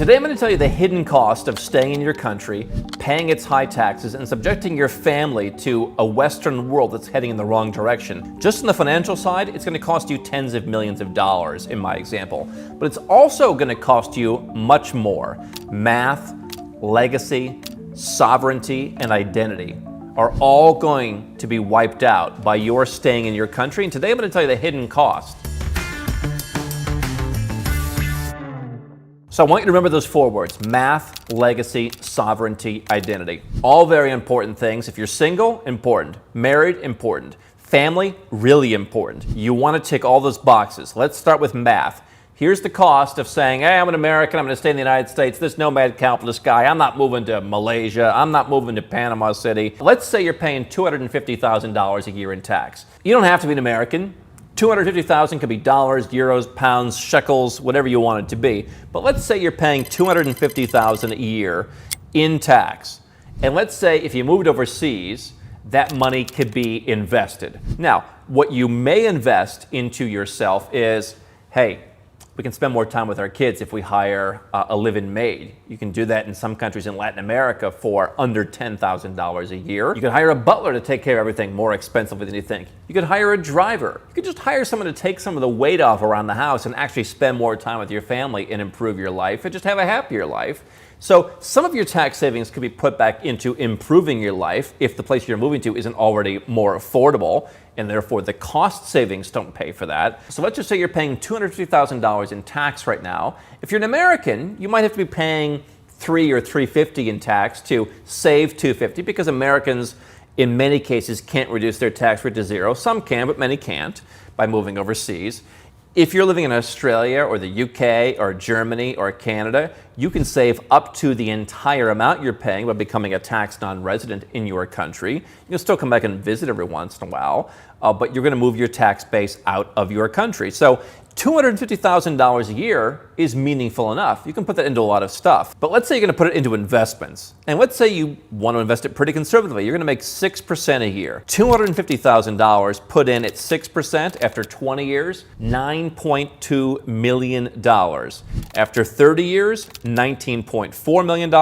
Today I'm going to tell you the hidden cost of staying in your country, paying its high taxes, and subjecting your family to a Western world that's heading in the wrong direction. Just on the financial side, it's going to cost you tens of millions of dollars in my example. But it's also going to cost you much more. Math, legacy, sovereignty, and identity are all going to be wiped out by your staying in your country. And today I'm going to tell you the hidden cost. So I want you to remember those four words: math, legacy, sovereignty, identity. All very important things. If you're single, important. Married, important. Family, really important. You want to tick all those boxes. Let's start with math. Here's the cost of saying, hey, I'm an American, I'm going to stay in the United States, this nomad capitalist guy, I'm not moving to Malaysia, I'm not moving to Panama City. Let's say you're paying $250,000 a year in tax. You don't have to be an American. $250,000 could be dollars, euros, pounds, shekels, whatever you want it to be. But let's say you're paying $250,000 a year in tax. And let's say if you moved overseas, that money could be invested. Now, what you may invest into yourself is, hey, we can spend more time with our kids if we hire a live-in maid. You can do that in some countries in Latin America for under $10,000 a year. You could hire a butler to take care of everything more expensively than you think. You could hire a driver. You could just hire someone to take some of the weight off around the house and actually spend more time with your family and improve your life and just have a happier life. So some of your tax savings could be put back into improving your life if the place you're moving to isn't already more affordable, and therefore the cost savings don't pay for that. So let's just say you're paying $250,000 in tax right now. If you're an American, you might have to be paying $300 or $350 in tax to save $250, because Americans in many cases can't reduce their tax rate to zero. Some can, but many can't by moving overseas. If you're living in Australia or the UK or Germany or Canada, you can save up to the entire amount you're paying by becoming a tax non-resident in your country. You can still come back and visit every once in a while, but you're going to move your tax base out of your country. So $250,000 a year is meaningful enough. You can put that into a lot of stuff. But let's say you're going to put it into investments. And let's say you want to invest it pretty conservatively. You're going to make 6% a year. $250,000 put in at 6% after 20 years, $9.2 million. After 30 years, $19.4 million.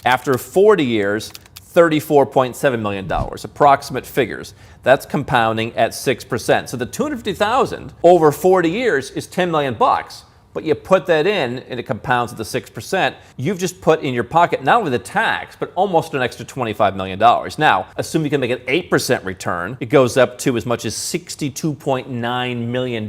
After 40 years, $34.7 million, approximate figures. That's compounding at 6%. So the $250,000 over 40 years is $10 million bucks. But you put that in and it compounds at the 6%. You've just put in your pocket not only the tax, but almost an extra $25 million. Now, assume you can make an 8% return. It goes up to as much as $62.9 million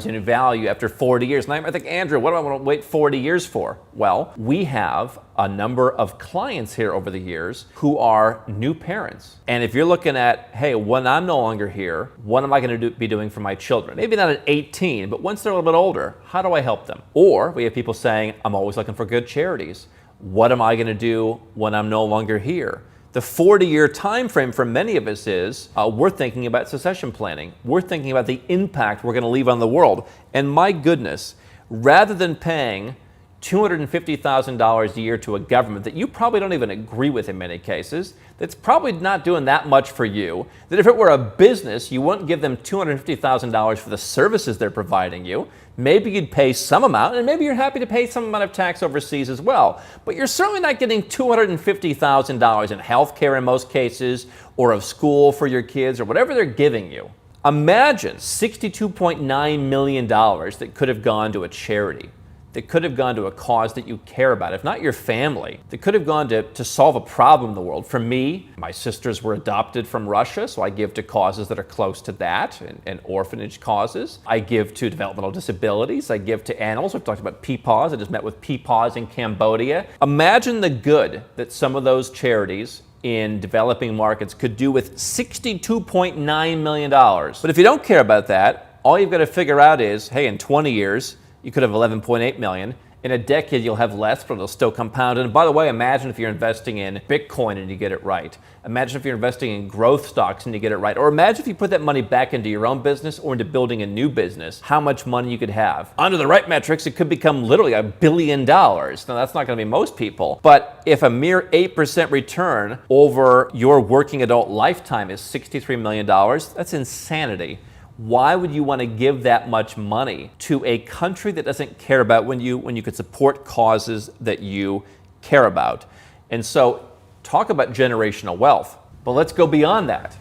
in value after 40 years. And I think, Andrew, what do I want to wait 40 years for? Well, we have a number of clients here over the years who are new parents. And if you're looking at, hey, when I'm no longer here, what am I going to be doing for my children? Maybe not at 18, but once they're a little bit older, how do I help them? Or we have people saying, I'm always looking for good charities. What am I going to do when I'm no longer here? The 40-year time frame for many of us is we're thinking about succession planning. We're thinking about the impact we're going to leave on the world. And my goodness, rather than paying $250,000 a year to a government that you probably don't even agree with in many cases, that's probably not doing that much for you, that if it were a business, you wouldn't give them $250,000 for the services they're providing you. Maybe you'd pay some amount, and maybe you're happy to pay some amount of tax overseas as well. But you're certainly not getting $250,000 in health care in most cases, or of school for your kids, or whatever they're giving you. Imagine $62.9 million that could have gone to a charity, that could have gone to a cause that you care about, if not your family, that could have gone to solve a problem in the world. For me, my sisters were adopted from Russia, so I give to causes that are close to that, and orphanage causes. I give to developmental disabilities. I give to animals. We've talked about peepaws. I just met with peepaws in Cambodia. Imagine the good that some of those charities in developing markets could do with $62.9 million. But if you don't care about that, all you've got to figure out is, hey, in 20 years, you could have 11.8 million. In a decade, you'll have less, but it'll still compound. And by the way, imagine if you're investing in Bitcoin and you get it right. Imagine if you're investing in growth stocks and you get it right. Or imagine if you put that money back into your own business or into building a new business, how much money you could have. Under the right metrics, it could become literally $1 billion. Now, that's not going to be most people. But if a mere 8% return over your working adult lifetime is $63 million, that's insanity. Why would you want to give that much money to a country that doesn't care about when you could support causes that you care about? And so talk about generational wealth. But let's go beyond that.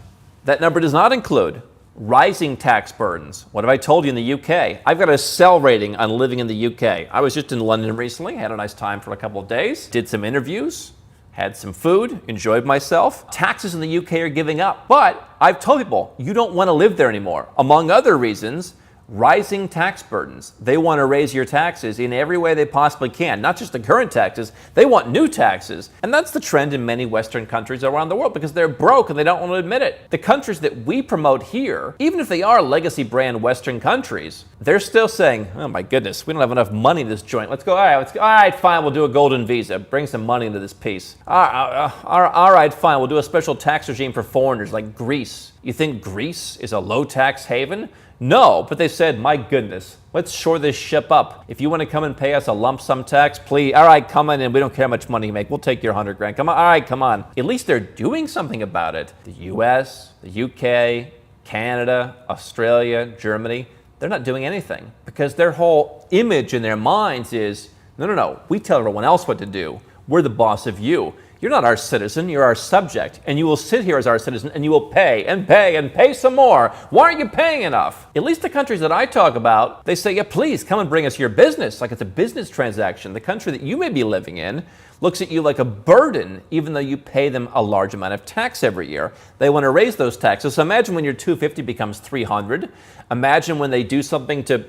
That number does not include rising tax burdens. What have I told you in the UK? I've got a sell rating on living in the UK. I was just in London recently, had a nice time for a couple of days, did some interviews, had some food, enjoyed myself. Taxes in the UK are giving up. But I've told people, you don't want to live there anymore. Among other reasons, rising tax burdens. They want to raise your taxes in every way they possibly can, not just the current taxes, they want new taxes. And that's the trend in many Western countries around the world because they're broke and they don't want to admit it. The countries that we promote here, even if they are legacy brand Western countries, they're still saying, oh my goodness, we don't have enough money in this joint. Let's go, all right, fine, we'll do a golden visa. Bring some money into this piece. All right, fine, we'll do a special tax regime for foreigners like Greece. You think Greece is a low tax haven? No, but they said, my goodness, let's shore this ship up. If you want to come and pay us a lump sum tax, please, all right, come on in. We don't care how much money you make. We'll take your 100 grand. Come on, all right, come on. At least they're doing something about it. The US, the UK, Canada, Australia, Germany, they're not doing anything because their whole image in their minds is, no, we tell everyone else what to do. We're the boss of you. You're not our citizen, you're our subject, and you will sit here as our citizen and you will pay and pay and pay some more. Why aren't you paying enough? At least the countries that I talk about, they say, yeah, please come and bring us your business, like it's a business transaction. The country that you may be living in looks at you like a burden, even though you pay them a large amount of tax every year. They want to raise those taxes. So imagine when your 250 becomes 300. Imagine when they do something to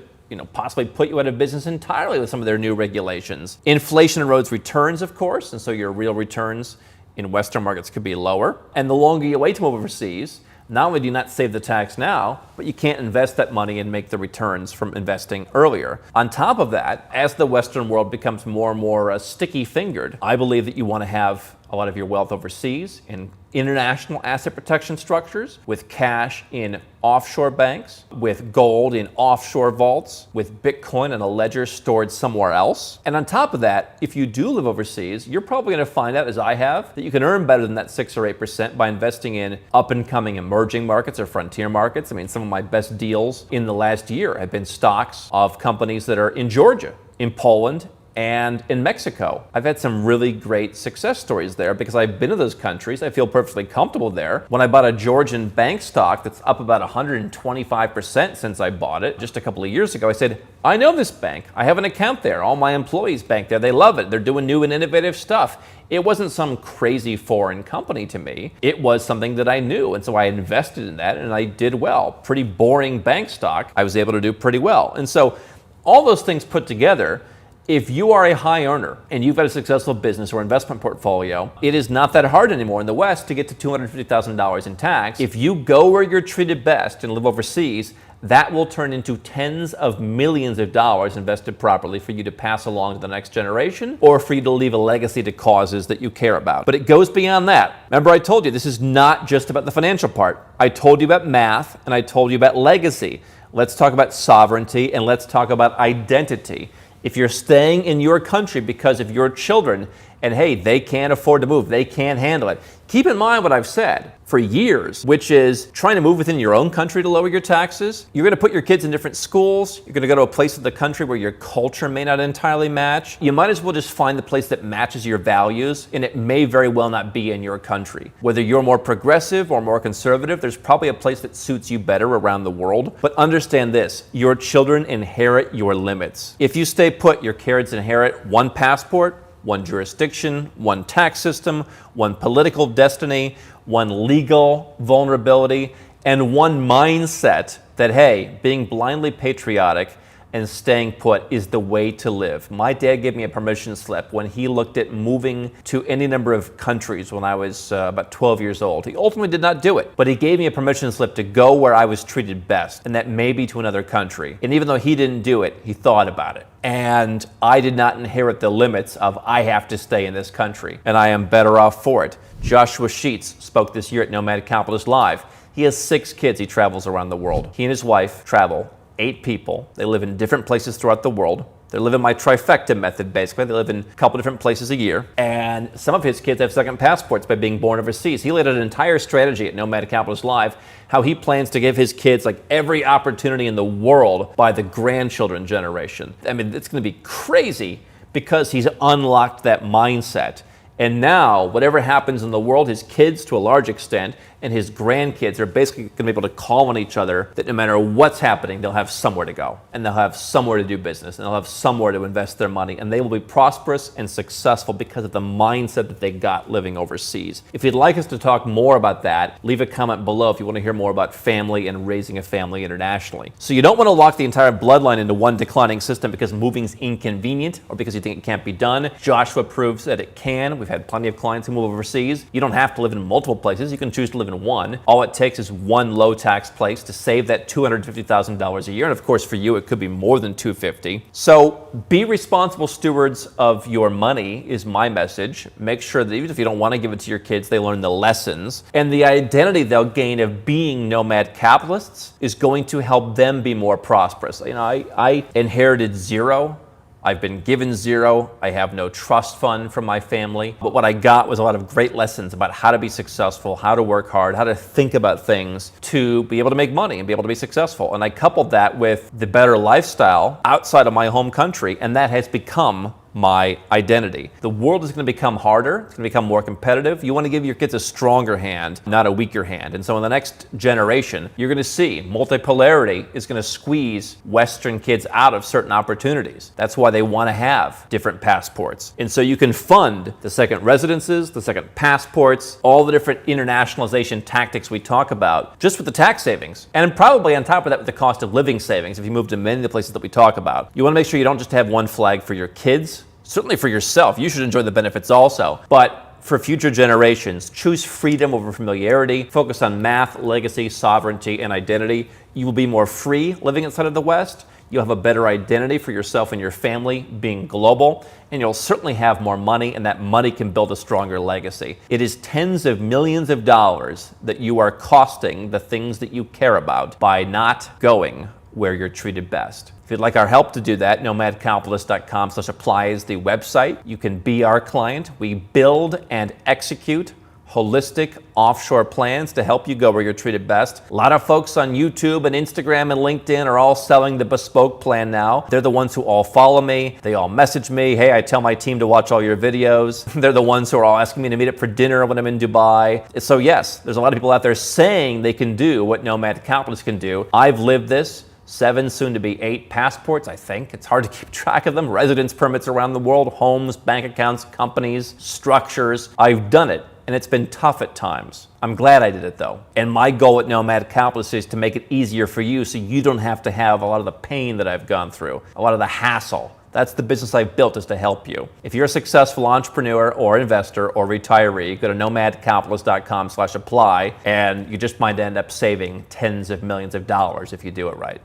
possibly put you out of business entirely with some of their new regulations. Inflation erodes returns, of course, and so your real returns in Western markets could be lower. And the longer you wait to move overseas, not only do you not save the tax now, but you can't invest that money and make the returns from investing earlier. On top of that, as the Western world becomes more and more sticky-fingered, I believe that you want to have a lot of your wealth overseas in international asset protection structures, with cash in offshore banks, with gold in offshore vaults, with Bitcoin in a ledger stored somewhere else. And on top of that, if you do live overseas, you're probably going to find out, as I have, that you can earn better than that 6 or 8% by investing in up-and-coming emerging markets or frontier markets. I mean, some of my best deals in the last year have been stocks of companies that are in Georgia, in Poland, and in Mexico. I've had some really great success stories there because I've been to those countries. I feel perfectly comfortable there. When I bought a Georgian bank stock that's up about 125% since I bought it just a couple of years ago, I said, I know this bank. I have an account there. All my employees bank there. They love it. They're doing new and innovative stuff. It wasn't some crazy foreign company to me. It was something that I knew. And so I invested in that and I did well. Pretty boring bank stock. I was able to do pretty well. And so all those things put together, if you are a high earner and you've got a successful business or investment portfolio, it is not that hard anymore in the West to get to $250,000 in tax. If you go where you're treated best and live overseas, that will turn into tens of millions of dollars invested properly for you to pass along to the next generation or for you to leave a legacy to causes that you care about. But it goes beyond that. Remember, I told you this is not just about the financial part. I told you about math and I told you about legacy. Let's talk about sovereignty and let's talk about identity. If you're staying in your country because of your children, and hey, they can't afford to move, they can't handle it, keep in mind what I've said for years, which is trying to move within your own country to lower your taxes. You're going to put your kids in different schools. You're going to go to a place in the country where your culture may not entirely match. You might as well just find the place that matches your values, and it may very well not be in your country. Whether you're more progressive or more conservative, there's probably a place that suits you better around the world. But understand this, your children inherit your limits. If you stay put, your kids inherit one passport, one jurisdiction, one tax system, one political destiny, one legal vulnerability, and one mindset that, hey, being blindly patriotic and staying put is the way to live. My dad gave me a permission slip when he looked at moving to any number of countries when I was about 12 years old. He ultimately did not do it, but he gave me a permission slip to go where I was treated best, and that may be to another country. And even though he didn't do it, he thought about it. And I did not inherit the limits of I have to stay in this country, and I am better off for it. Joshua Sheets spoke this year at Nomad Capitalist Live. He has 6 kids. He travels around the world. He and his wife travel 8 people. They live in different places throughout the world. They're living my trifecta method, basically. They live in a couple different places a year. And some of his kids have second passports by being born overseas. He laid out an entire strategy at Nomad Capitalist Live, how he plans to give his kids like every opportunity in the world by the grandchildren generation. I mean, it's going to be crazy because he's unlocked that mindset. And now, whatever happens in the world, his kids, to a large extent, and his grandkids are basically going to be able to call on each other that no matter what's happening, they'll have somewhere to go, and they'll have somewhere to do business, and they'll have somewhere to invest their money, and they will be prosperous and successful because of the mindset that they got living overseas. If you'd like us to talk more about that, leave a comment below if you want to hear more about family and raising a family internationally. So you don't want to lock the entire bloodline into one declining system because moving's inconvenient or because you think it can't be done. Joshua proves that it can. We've had plenty of clients who move overseas. You don't have to live in multiple places. You can choose to live in one. All it takes is one low tax place to save that $250,000 a year. And of course, for you, it could be more than $250,000. So be responsible stewards of your money is my message. Make sure that even if you don't want to give it to your kids, they learn the lessons. And the identity they'll gain of being nomad capitalists is going to help them be more prosperous. You know, I inherited zero. I've been given zero. I have no trust fund from my family. But what I got was a lot of great lessons about how to be successful, how to work hard, how to think about things to be able to make money and be able to be successful. And I coupled that with the better lifestyle outside of my home country, and that has become my identity. The world is going to become harder. It's going to become more competitive. You want to give your kids a stronger hand, not a weaker hand. And so in the next generation, you're going to see multipolarity is going to squeeze Western kids out of certain opportunities. That's why they want to have different passports. And so you can fund the second residences, the second passports, all the different internationalization tactics we talk about just with the tax savings. And probably on top of that with the cost of living savings if you move to many of the places that we talk about. You want to make sure you don't just have one flag for your kids. Certainly for yourself, you should enjoy the benefits also. But for future generations, choose freedom over familiarity, focus on math, legacy, sovereignty, and identity. You will be more free living inside of the West. You'll have a better identity for yourself and your family being global, and you'll certainly have more money, and that money can build a stronger legacy. It is tens of millions of dollars that you are costing the things that you care about by not going where you're treated best. If you'd like our help to do that, nomadcapitalist.com/apply is the website. You can be our client. We build and execute holistic offshore plans to help you go where you're treated best. A lot of folks on YouTube and Instagram and LinkedIn are all selling the bespoke plan now. They're the ones who all follow me. They all message me. Hey, I tell my team to watch all your videos. They're the ones who are all asking me to meet up for dinner when I'm in Dubai. So yes, there's a lot of people out there saying they can do what Nomad Capitalists can do. I've lived this. 7, soon to be 8 passports, I think. It's hard to keep track of them. Residence permits around the world, homes, bank accounts, companies, structures. I've done it, and it's been tough at times. I'm glad I did it though. And my goal at Nomad Capitalist is to make it easier for you so you don't have to have a lot of the pain that I've gone through, a lot of the hassle. That's the business I've built, is to help you. If you're a successful entrepreneur or investor or retiree, go to nomadcapitalist.com/apply, and you just might end up saving tens of millions of dollars if you do it right.